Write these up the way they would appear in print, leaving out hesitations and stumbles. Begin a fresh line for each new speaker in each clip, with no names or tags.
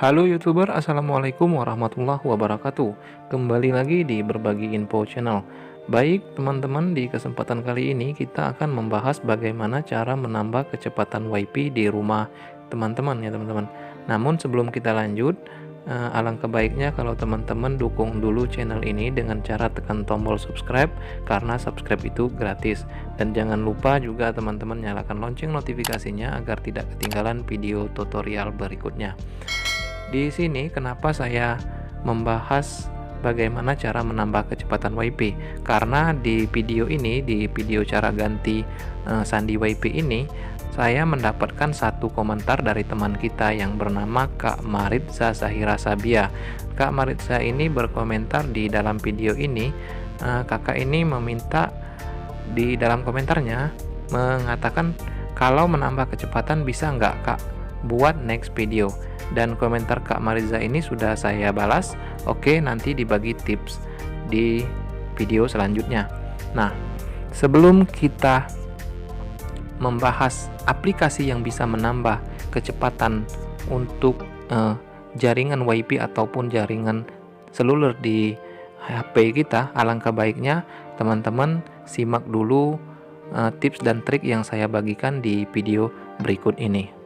Halo YouTuber, Assalamualaikum warahmatullahi wabarakatuh. Kembali lagi di Berbagi Info Channel. Baik teman-teman, di kesempatan kali ini kita akan membahas bagaimana cara menambah kecepatan WiFi di rumah teman-teman ya teman-teman. Namun sebelum kita lanjut, alangkah baiknya kalau teman-teman dukung dulu channel ini dengan cara tekan tombol subscribe, karena subscribe itu gratis. Dan jangan lupa juga teman-teman nyalakan lonceng notifikasinya agar tidak ketinggalan video tutorial berikutnya. Di sini kenapa saya membahas bagaimana cara menambah kecepatan WiFi? Karena di video ini, di video cara ganti sandi WiFi ini, saya mendapatkan satu komentar dari teman kita yang bernama Kak Maritza Zahira Sabia. Kak Maritza ini berkomentar di dalam video ini. Kakak ini meminta di dalam komentarnya mengatakan kalau menambah kecepatan bisa nggak Kak buat next video. Dan komentar Kak Mariza ini sudah saya balas. Oke, nanti dibagi tips di video selanjutnya. Nah, sebelum kita membahas aplikasi yang bisa menambah kecepatan untuk jaringan WiFi ataupun jaringan seluler di HP kita, alangkah baiknya teman-teman simak dulu tips dan trik yang saya bagikan di video berikut ini.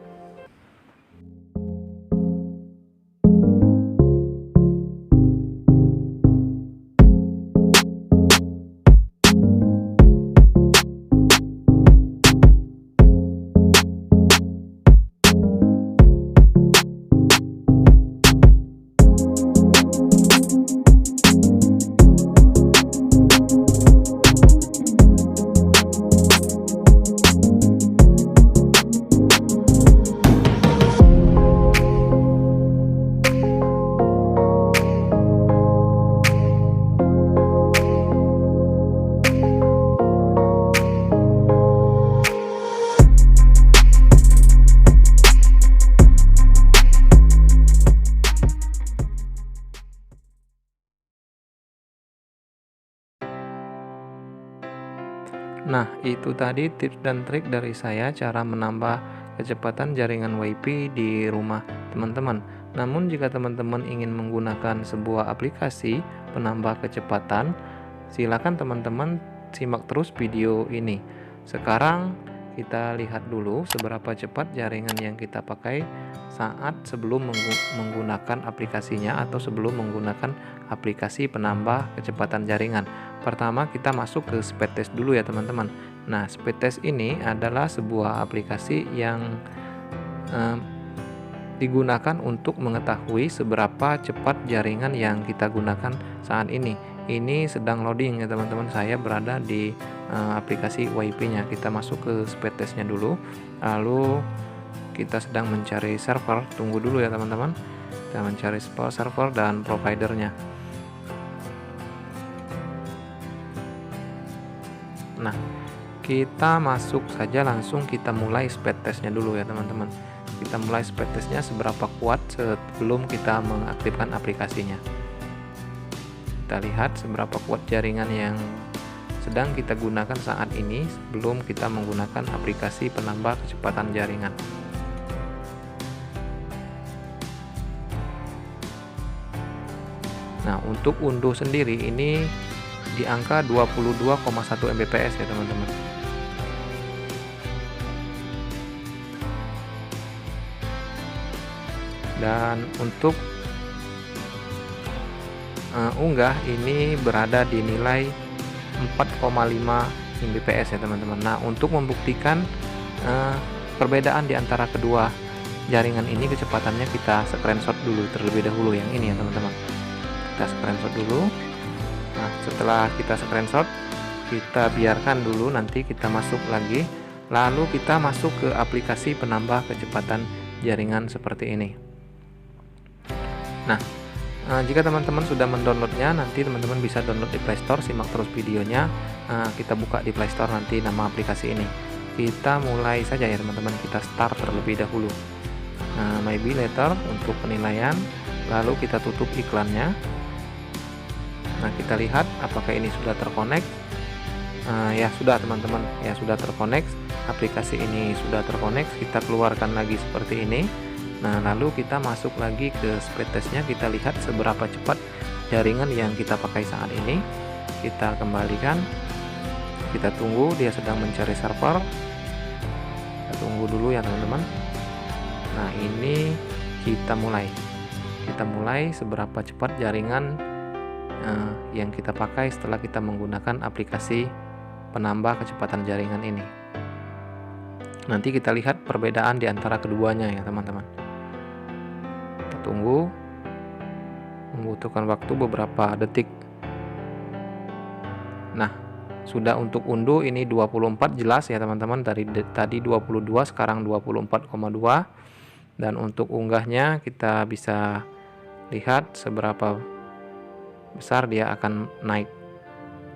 Nah, itu tadi tips dan trik dari saya cara menambah kecepatan jaringan WiFi di rumah teman-teman. Namun jika teman-teman ingin menggunakan sebuah aplikasi penambah kecepatan, silakan teman-teman simak terus video ini. Sekarang kita lihat dulu seberapa cepat jaringan yang kita pakai saat sebelum menggunakan aplikasinya atau sebelum menggunakan aplikasi penambah kecepatan jaringan. Pertama kita masuk ke speed test dulu ya teman-teman. Nah, speed test ini adalah sebuah aplikasi yang digunakan untuk mengetahui seberapa cepat jaringan yang kita gunakan saat ini. Ini sedang loading ya teman-teman. Saya berada di aplikasi WiFi-nya. Kita masuk ke speed test-nya dulu. Lalu kita sedang mencari server. Tunggu dulu ya teman-teman. Kita mencari server dan providernya. Nah, kita masuk saja langsung, kita mulai speed testnya dulu ya teman-teman. Kita mulai speed testnya seberapa kuat sebelum kita mengaktifkan aplikasinya. Kita lihat seberapa kuat jaringan yang sedang kita gunakan saat ini sebelum kita menggunakan aplikasi penambah kecepatan jaringan. Nah, untuk unduh sendiri ini di angka 22,1 Mbps ya teman-teman. Dan untuk unggah ini berada di nilai 4,5 Mbps ya teman-teman. Nah, untuk membuktikan perbedaan di antara kedua jaringan ini kecepatannya, kita screenshot dulu terlebih dahulu yang ini ya teman-teman. Kita screenshot dulu. Nah, setelah kita screenshot, kita biarkan dulu, nanti kita masuk lagi. Lalu kita masuk ke aplikasi penambah kecepatan jaringan seperti ini. Nah, jika teman-teman sudah mendownloadnya, nanti teman-teman bisa download di Play Store. Simak terus videonya. Kita buka di Play Store nanti nama aplikasi ini. Kita mulai saja ya teman-teman. Kita start terlebih dahulu. Maybe later untuk penilaian. Lalu kita tutup iklannya. Nah, kita lihat apakah ini sudah terkonek. Ya sudah teman-teman, ya sudah terkonek. Aplikasi ini sudah terkonek. Kita keluarkan lagi seperti ini. Nah, lalu kita masuk lagi ke speed testnya, kita lihat seberapa cepat jaringan yang kita pakai saat ini. Kita kembalikan, kita tunggu, dia sedang mencari server. Kita tunggu dulu ya teman-teman. Nah, ini kita mulai seberapa cepat jaringan yang kita pakai setelah kita menggunakan aplikasi penambah kecepatan jaringan ini. Nanti kita lihat perbedaan di antara keduanya ya teman-teman. Kita tunggu, membutuhkan waktu beberapa detik. Nah, sudah untuk unduh ini 24 jelas ya teman-teman, dari tadi 22 sekarang 24,2. Dan untuk unggahnya kita bisa lihat seberapa besar dia akan naik.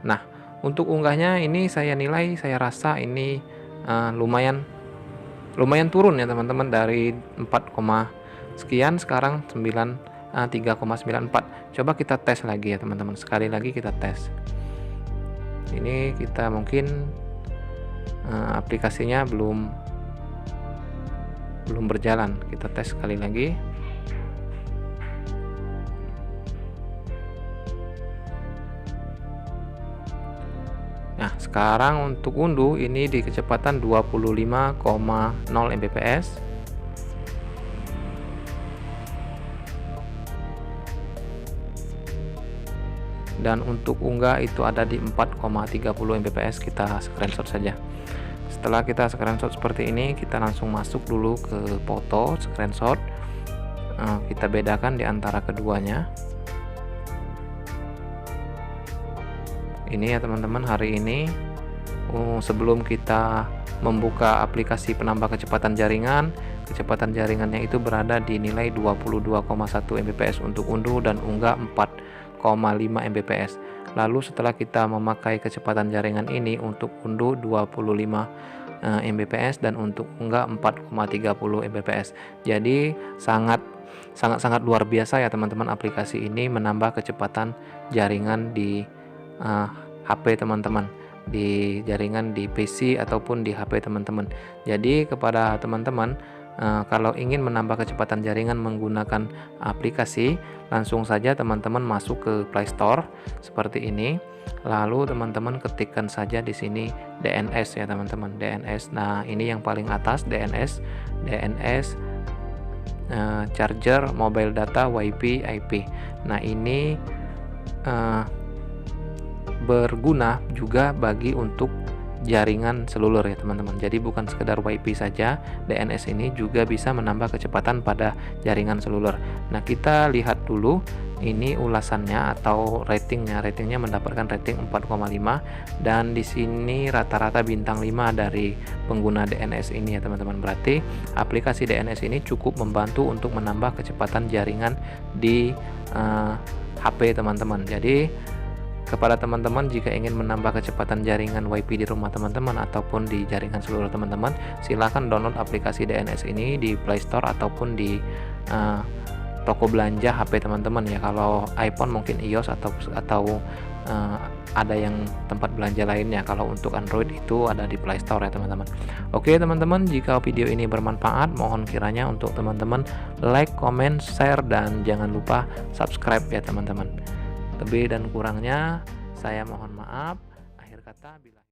Nah, untuk unggahnya ini saya rasa ini lumayan turun ya teman-teman, dari 4, sekian sekarang 3,94. Coba kita tes lagi ya teman-teman, sekali lagi kita tes. Ini kita mungkin aplikasinya belum berjalan, kita tes sekali lagi. Nah, sekarang untuk unduh ini di kecepatan 25,0 Mbps. Dan untuk unggah itu ada di 4,30 Mbps. Kita screenshot saja. Setelah kita screenshot seperti ini, kita langsung masuk dulu ke foto screenshot. Kita bedakan di antara keduanya. Ini ya teman-teman, hari ini sebelum kita membuka aplikasi penambah kecepatan jaringannya itu berada di nilai 22,1 Mbps untuk unduh dan unggah 4,5 Mbps. Lalu setelah kita memakai kecepatan jaringan ini untuk unduh 25 Mbps dan untuk unggah 4,30 Mbps. Jadi sangat luar biasa ya teman-teman, aplikasi ini menambah kecepatan jaringan di HP teman-teman, di jaringan di PC ataupun di HP teman-teman. Jadi kepada teman-teman, kalau ingin menambah kecepatan jaringan menggunakan aplikasi, langsung saja teman-teman masuk ke Play Store seperti ini. Lalu teman-teman ketikkan saja di sini DNS ya teman-teman, DNS. Nah, ini yang paling atas, DNS charger mobile data WiFi IP. Nah, ini berguna juga bagi untuk jaringan seluler ya teman-teman. Jadi bukan sekedar WiFi saja, DNS ini juga bisa menambah kecepatan pada jaringan seluler. Nah, kita lihat dulu ini ulasannya atau ratingnya mendapatkan rating 4,5, dan di sini rata-rata bintang 5 dari pengguna DNS ini ya teman-teman. Berarti aplikasi DNS ini cukup membantu untuk menambah kecepatan jaringan di HP teman-teman. Jadi kepada teman-teman, jika ingin menambah kecepatan jaringan WiFi di rumah teman-teman ataupun di jaringan seluler teman-teman, silahkan download aplikasi DNS ini di Play Store ataupun di toko belanja HP teman-teman ya. Kalau iPhone mungkin iOS atau ada yang tempat belanja lainnya. Kalau untuk Android itu ada di Play Store ya teman-teman. Oke teman-teman, jika video ini bermanfaat, mohon kiranya untuk teman-teman like, comment, share, dan jangan lupa subscribe ya teman-teman. Lebih dan kurangnya saya mohon maaf. Akhir kata, bila